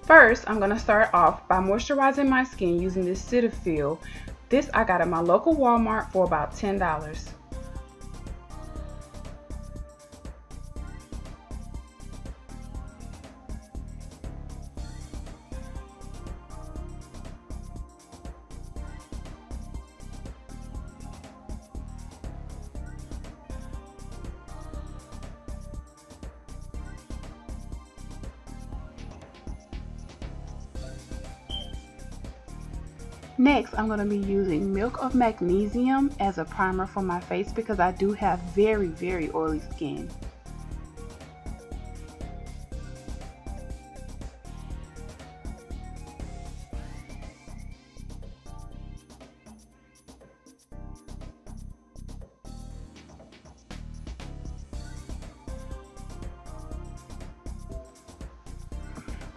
First, I'm going to start off by moisturizing my skin using this Cetaphil. This I got at my local Walmart for about $10. Next, I'm going to be using Milk of Magnesium as a primer for my face because I do have very oily skin.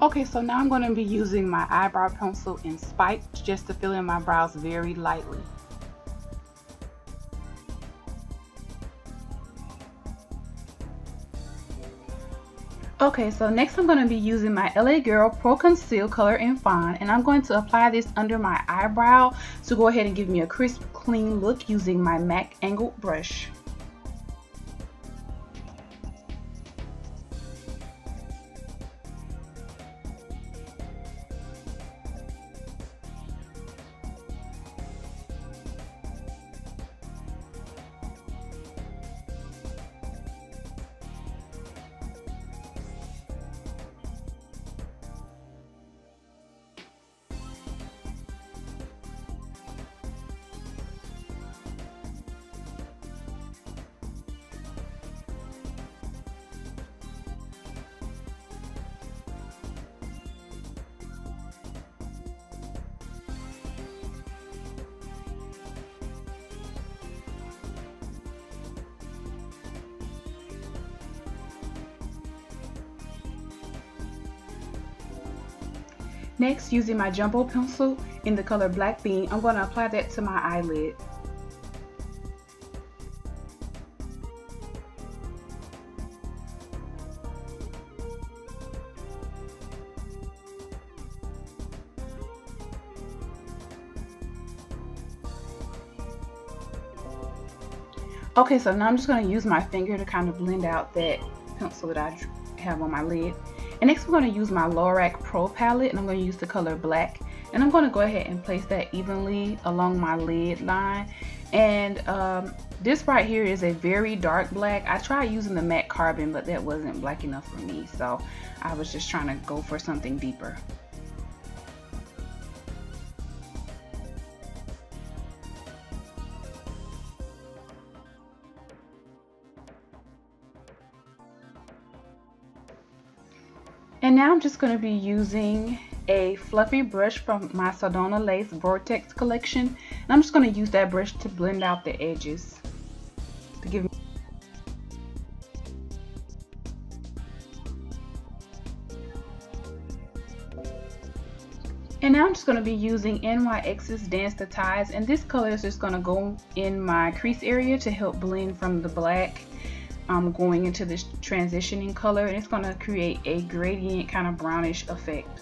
Okay, so now I'm going to be using my eyebrow pencil in Spiked just to fill in my brows very lightly. Okay, so next I'm going to be using my LA Girl Pro Conceal Color and Fine, and I'm going to apply this under my eyebrow to go ahead and give me a crisp, clean look using my MAC angled brush. Next, using my jumbo pencil in the color Black Bean, I'm going to apply that to my eyelid. Okay, so now I'm just going to use my finger to kind of blend out that pencil that I have on my lid. And next we're going to use my Lorac Pro palette, and I'm going to use the color Black. And I'm going to go ahead and place that evenly along my lid line. And this right here is a very dark black. I tried using the matte carbon, but that wasn't black enough for me. So I was just trying to go for something deeper. And now I'm just going to be using a fluffy brush from my Saldana Lace Vortex collection. And I'm just going to use that brush to blend out the edges to give me. And now I'm just going to be using NYX's Dance the Tides, and this color is just going to go in my crease area to help blend from the black going into this transitioning color, and it's going to create a gradient kind of brownish effect.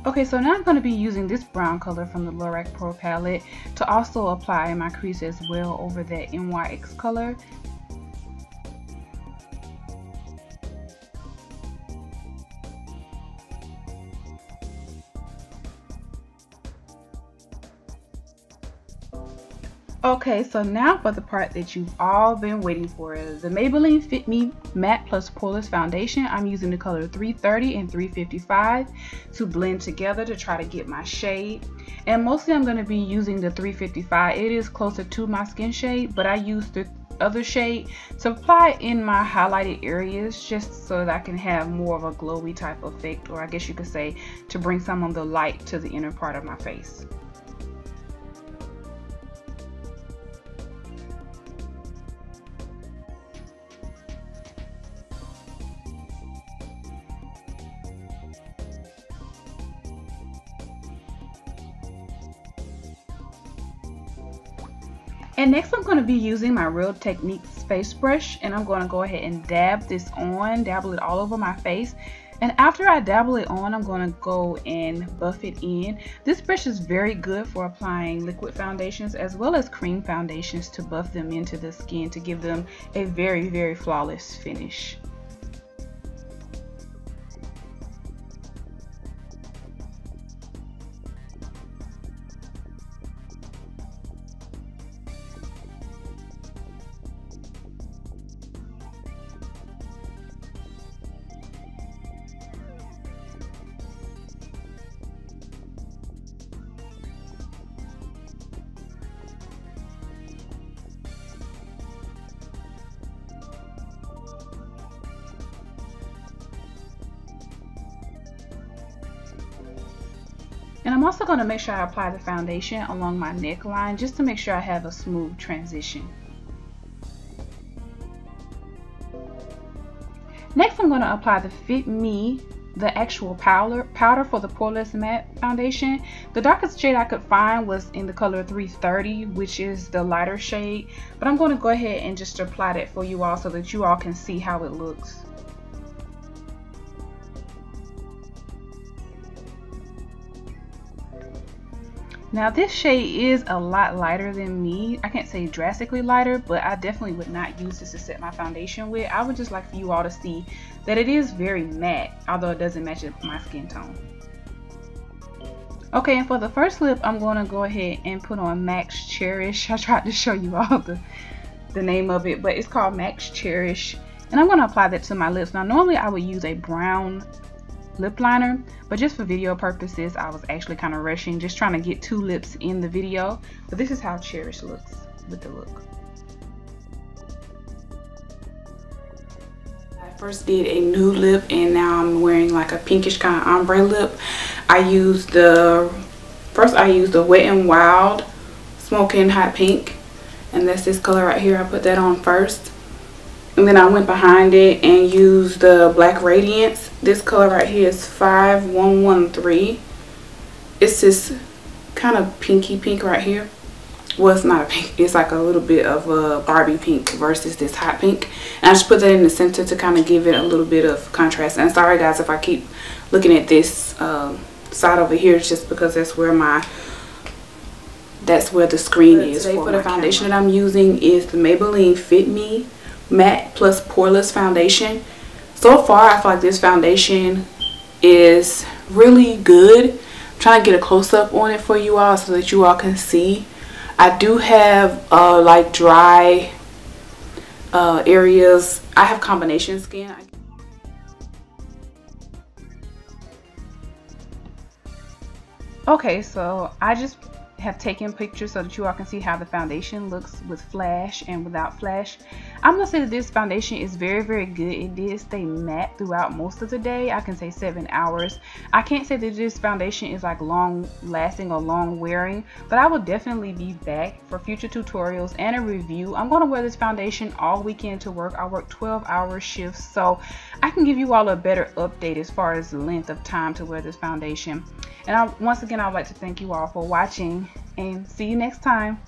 Okay, so now I'm going to be using this brown color from the Lorac Pro palette to also apply in my crease as well over that NYX color. Okay, so now for the part that you've all been waiting for, the Maybelline Fit Me Matte Plus Poreless Foundation. I'm using the color 330 and 355 to blend together to try to get my shade. And mostly I'm going to be using the 355. It is closer to my skin shade, but I use the other shade to apply in my highlighted areas just so that I can have more of a glowy type effect, or I guess you could say to bring some of the light to the inner part of my face. And next I'm going to be using my Real Techniques face brush, and I'm going to go ahead and dabble it all over my face. And after I dabble it on, I'm going to go and buff it in. This brush is very good for applying liquid foundations as well as cream foundations, to buff them into the skin to give them a very, very flawless finish. And I'm also going to make sure I apply the foundation along my neckline, just to make sure I have a smooth transition. Next, I'm going to apply the Fit Me, the actual powder for the Poreless Matte Foundation. The darkest shade I could find was in the color 330, which is the lighter shade. But I'm going to go ahead and just apply that for you all so that you all can see how it looks. Now this shade is a lot lighter than me. I can't say drastically lighter, but I definitely would not use this to set my foundation with. I would just like for you all to see that it is very matte, although it doesn't match my skin tone. Okay, and for the first lip, I'm going to go ahead and put on Max Cherish. I tried to show you all the name of it, but it's called Max Cherish. And I'm going to apply that to my lips. Now normally I would use a brown lip liner, but just for video purposes I was actually kind of rushing, just trying to get 2 lips in the video. But this is how Cherish looks with the look. I first did a nude lip, and now I'm wearing like a pinkish kind of ombre lip. I used the Wet n Wild Smoking Hot Pink, and that's this color right here. I put that on first, and then I went behind it and used the Black Radiance. This color right here is 5113. It's this kind of pinky pink right here. Well, it's not a pink. It's like a little bit of a Barbie pink versus this hot pink. And I just put that in the center to kind of give it a little bit of contrast. And sorry guys if I keep looking at this side over here. It's just because that's where the screen is. Today for the foundation that I'm using is the Maybelline Fit Me Matte Plus Poreless Foundation. So far I feel like this foundation is really good. I'm trying to get a close-up on it for you all so that you all can see. I do have like dry areas. I have combination skin. Okay, so I just have taken pictures so that you all can see how the foundation looks with flash and without flash. I'm gonna say that this foundation is very, very good. It did stay matte throughout most of the day. I can say 7 hours. I can't say that this foundation is like long lasting or long wearing, but I will definitely be back for future tutorials and a review. I'm gonna wear this foundation all weekend to work. I work 12-hour shifts, so I can give you all a better update as far as the length of time to wear this foundation. And once again, I'd like to thank you all for watching, and see you next time.